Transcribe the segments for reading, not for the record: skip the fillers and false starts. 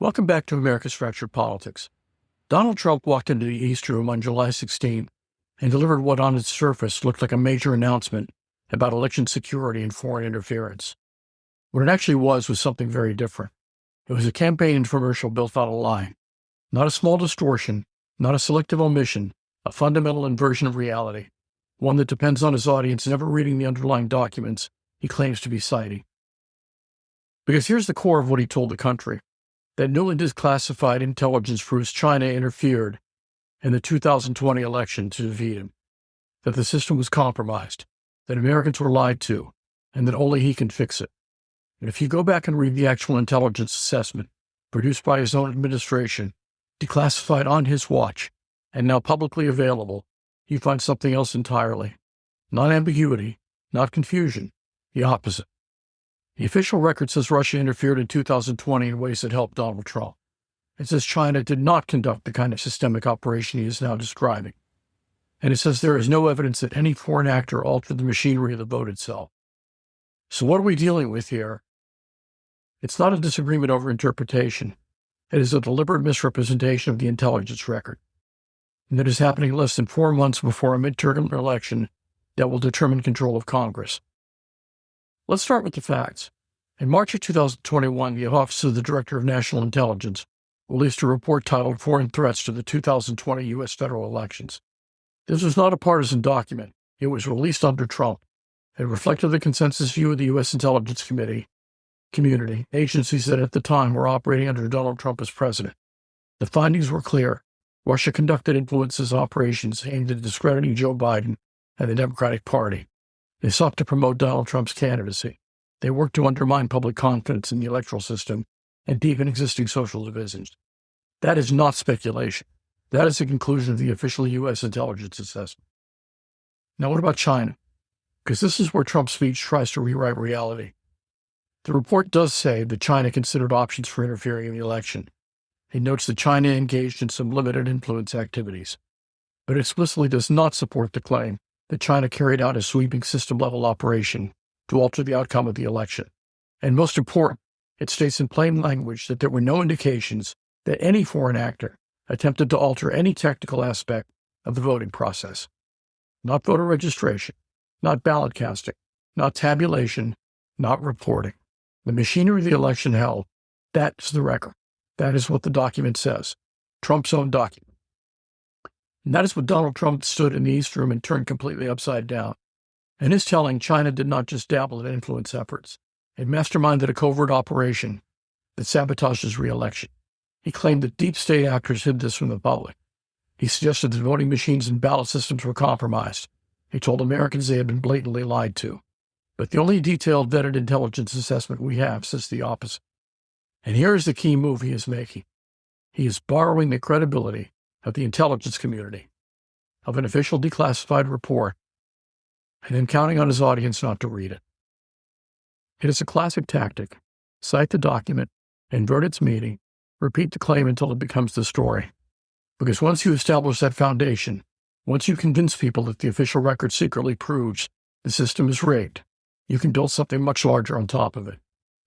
Welcome back to America's Fractured Politics. Donald Trump walked into the East Room on July 16 and delivered what on its surface looked like a major announcement about election security and foreign interference. What it actually was something very different. It was a campaign infomercial built on a lie, not a small distortion, not a selective omission, a fundamental inversion of reality, one that depends on his audience never reading the underlying documents he claims to be citing. Because here's the core of what he told the country: that newly declassified intelligence proves China interfered in the 2020 election to defeat him, that the system was compromised, that Americans were lied to, and that only he can fix it. And if you go back and read the actual intelligence assessment produced by his own administration, declassified on his watch, and now publicly available, you find something else entirely. Not ambiguity, not confusion, the opposite. The official record says Russia interfered in 2020 in ways that helped Donald Trump. It says China did not conduct the kind of systemic operation he is now describing. And it says there is no evidence that any foreign actor altered the machinery of the vote itself. So what are we dealing with here? It's not a disagreement over interpretation. It is a deliberate misrepresentation of the intelligence record. And that is happening less than 4 months before a midterm election that will determine control of Congress. Let's start with the facts. In March of 2021, the Office of the Director of National Intelligence released a report titled Foreign Threats to the 2020 U.S. federal elections. This was not a partisan document. It was released under Trump. It reflected the consensus view of the U.S. Intelligence community, agencies that at the time were operating under Donald Trump as president. The findings were clear. Russia conducted influences operations aimed at discrediting Joe Biden and the Democratic Party. They sought to promote Donald Trump's candidacy. They worked to undermine public confidence in the electoral system and deepen existing social divisions. That is not speculation. That is the conclusion of the official U.S. intelligence assessment. Now, what about China? Because this is where Trump's speech tries to rewrite reality. The report does say that China considered options for interfering in the election. It notes that China engaged in some limited influence activities, but explicitly does not support the claim that China carried out a sweeping system-level operation to alter the outcome of the election. And most important, it states in plain language that there were no indications that any foreign actor attempted to alter any technical aspect of the voting process. Not voter registration, not ballot casting, not tabulation, not reporting. The machinery of the election held, that's the record. That is what the document says. Trump's own document. And that is what Donald Trump stood in the East Room and turned completely upside down. In his telling, China did not just dabble in influence efforts. It masterminded a covert operation that sabotaged his re-election. He claimed that deep state actors hid this from the public. He suggested that voting machines and ballot systems were compromised. He told Americans they had been blatantly lied to. But the only detailed vetted intelligence assessment we have says the opposite. And here is the key move he is making. He is borrowing the credibility of the intelligence community, of an official declassified report, and then counting on his audience not to read it. It is a classic tactic. Cite the document, invert its meaning, repeat the claim until it becomes the story. Because once you establish that foundation, once you convince people that the official record secretly proves the system is rigged, you can build something much larger on top of it.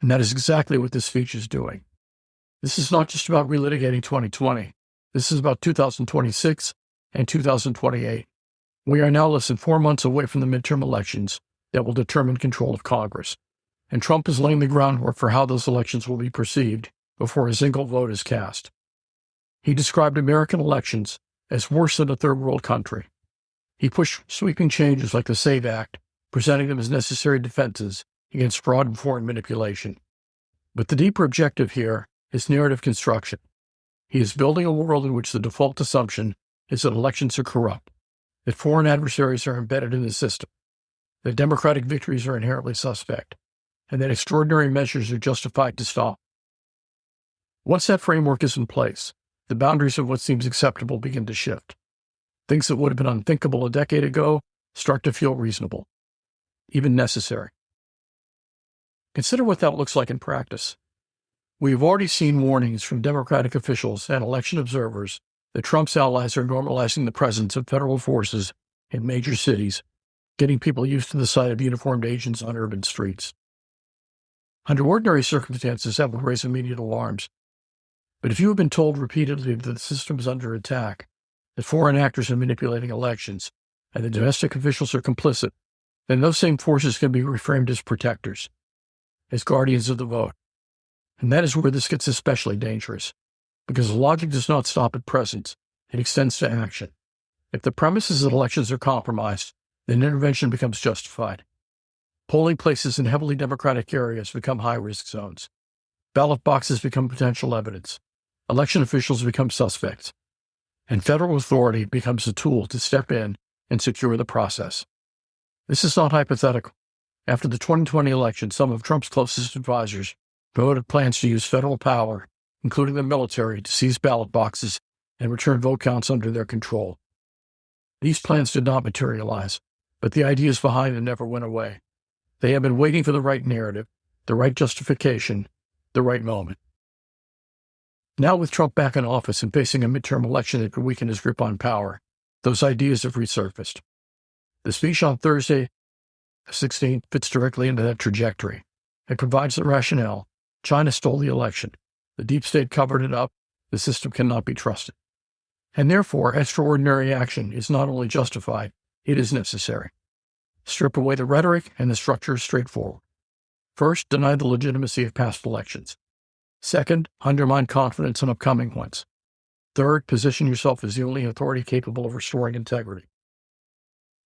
And that is exactly what this speech is doing. This is not just about relitigating 2020. This is about 2026 and 2028. We are now less than 4 months away from the midterm elections that will determine control of Congress. And Trump is laying the groundwork for how those elections will be perceived before a single vote is cast. He described American elections as worse than a third world country. He pushed sweeping changes like the SAVE Act, presenting them as necessary defenses against fraud and foreign manipulation. But the deeper objective here is narrative construction. He is building a world in which the default assumption is that elections are corrupt, that foreign adversaries are embedded in the system, that democratic victories are inherently suspect, and that extraordinary measures are justified to stop. Once that framework is in place, the boundaries of what seems acceptable begin to shift. Things that would have been unthinkable a decade ago start to feel reasonable, even necessary. Consider what that looks like in practice. We have already seen warnings from Democratic officials and election observers that Trump's allies are normalizing the presence of federal forces in major cities, getting people used to the sight of uniformed agents on urban streets. Under ordinary circumstances, that would raise immediate alarms. But if you have been told repeatedly that the system is under attack, that foreign actors are manipulating elections, and that domestic officials are complicit, then those same forces can be reframed as protectors, as guardians of the vote. And that is where this gets especially dangerous, because logic does not stop at presence, it extends to action. If the premise is that elections are compromised, then intervention becomes justified. Polling places in heavily Democratic areas become high-risk zones. Ballot boxes become potential evidence. Election officials become suspects. And federal authority becomes a tool to step in and secure the process. This is not hypothetical. After the 2020 election, some of Trump's closest advisors promoted plans to use federal power, including the military, to seize ballot boxes and return vote counts under their control. These plans did not materialize, but the ideas behind them never went away. They have been waiting for the right narrative, the right justification, the right moment. Now, with Trump back in office and facing a midterm election that could weaken his grip on power, those ideas have resurfaced. The speech on Thursday, the 16th, fits directly into that trajectory. It provides the rationale. China stole the election. The deep state covered it up. The system cannot be trusted. And therefore, extraordinary action is not only justified, it is necessary. Strip away the rhetoric, and the structure is straightforward. First, deny the legitimacy of past elections. Second, undermine confidence in upcoming ones. Third, position yourself as the only authority capable of restoring integrity.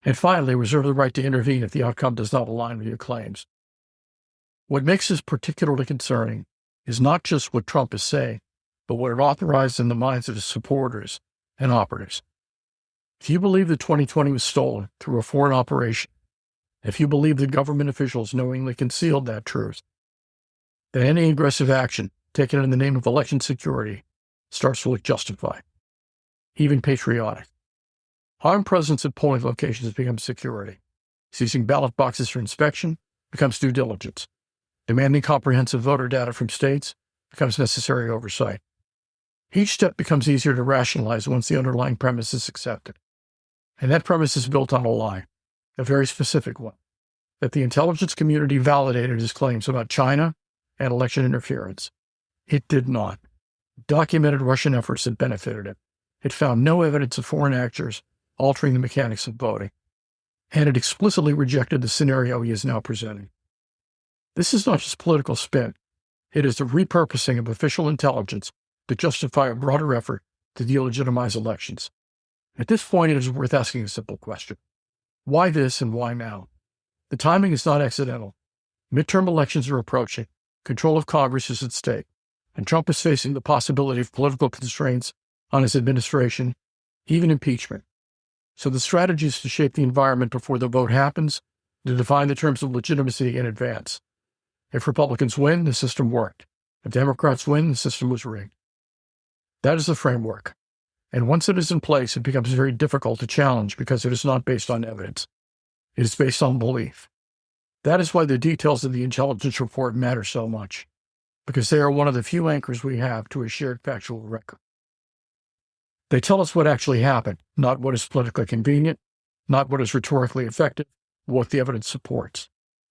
And finally, reserve the right to intervene if the outcome does not align with your claims. What makes this particularly concerning is not just what Trump is saying, but what it authorized in the minds of his supporters and operatives. If you believe that 2020 was stolen through a foreign operation, if you believe that government officials knowingly concealed that truth, then any aggressive action taken in the name of election security starts to look justified, even patriotic. Armed presence at polling locations becomes security. Seizing ballot boxes for inspection becomes due diligence. Demanding comprehensive voter data from states becomes necessary oversight. Each step becomes easier to rationalize once the underlying premise is accepted. And that premise is built on a lie, a very specific one, that the intelligence community validated his claims about China and election interference. It did not. Documented Russian efforts had benefited it. It found no evidence of foreign actors altering the mechanics of voting. And it explicitly rejected the scenario he is now presenting. This is not just political spin. It is the repurposing of official intelligence to justify a broader effort to delegitimize elections. At this point, it is worth asking a simple question. Why this and why now? The timing is not accidental. Midterm elections are approaching. Control of Congress is at stake. And Trump is facing the possibility of political constraints on his administration, even impeachment. So the strategy is to shape the environment before the vote happens, to define the terms of legitimacy in advance. If Republicans win, the system worked. If Democrats win, the system was rigged. That is the framework. And once it is in place, it becomes very difficult to challenge because it is not based on evidence. It is based on belief. That is why the details of the intelligence report matter so much, because they are one of the few anchors we have to a shared factual record. They tell us what actually happened, not what is politically convenient, not what is rhetorically effective, what the evidence supports.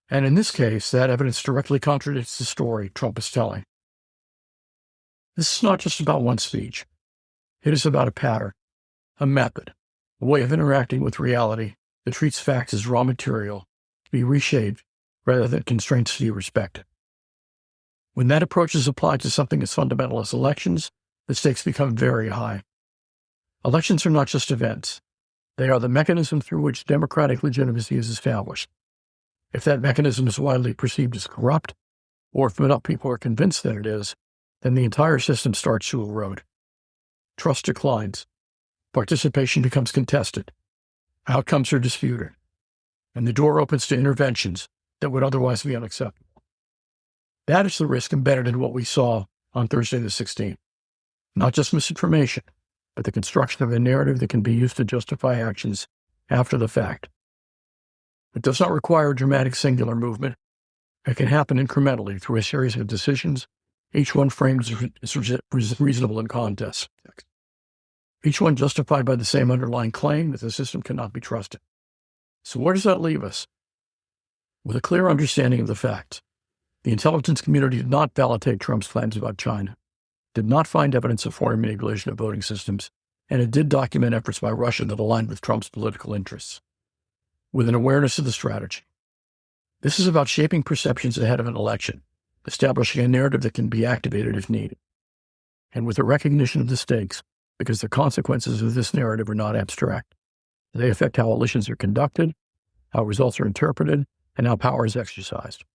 And in this case, that evidence directly contradicts the story Trump is telling. This is not just about one speech. It is about a pattern, a method, a way of interacting with reality that treats facts as raw material to be reshaped rather than constraints to be respected. When that approach is applied to something as fundamental as elections, the stakes become very high. Elections are not just events. They are the mechanism through which democratic legitimacy is established. If that mechanism is widely perceived as corrupt, or if enough people are convinced that it is, then the entire system starts to erode. Trust declines. Participation becomes contested. Outcomes are disputed. And the door opens to interventions that would otherwise be unacceptable. That is the risk embedded in what we saw on Thursday the 16th. Not just misinformation, but the construction of a narrative that can be used to justify actions after the fact. It does not require a dramatic singular movement. It can happen incrementally through a series of decisions, each one framed as reasonable in context. Each one justified by the same underlying claim that the system cannot be trusted. So where does that leave us? With a clear understanding of the facts. The intelligence community did not validate Trump's claims about China, did not find evidence of foreign manipulation of voting systems, and it did document efforts by Russia that aligned with Trump's political interests, with an awareness of the strategy. This is about shaping perceptions ahead of an election, establishing a narrative that can be activated if needed, and with a recognition of the stakes, because the consequences of this narrative are not abstract. They affect how elections are conducted, how results are interpreted, and how power is exercised.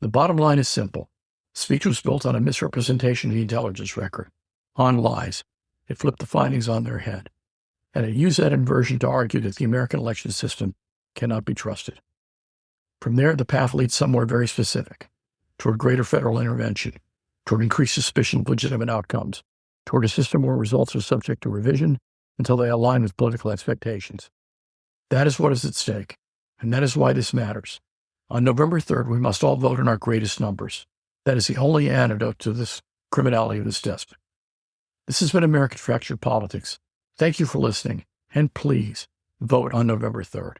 The bottom line is simple. Speech was built on a misrepresentation of the intelligence record, on lies. It flipped the findings on their head, and it used that inversion to argue that the American election system cannot be trusted. From there, the path leads somewhere very specific, toward greater federal intervention, toward increased suspicion of legitimate outcomes, toward a system where results are subject to revision until they align with political expectations. That is what is at stake, and that is why this matters. On November 3rd, we must all vote in our greatest numbers. That is the only antidote to this criminality of this despot. This has been American Fractured Politics. Thank you for listening, and please vote on November 3rd.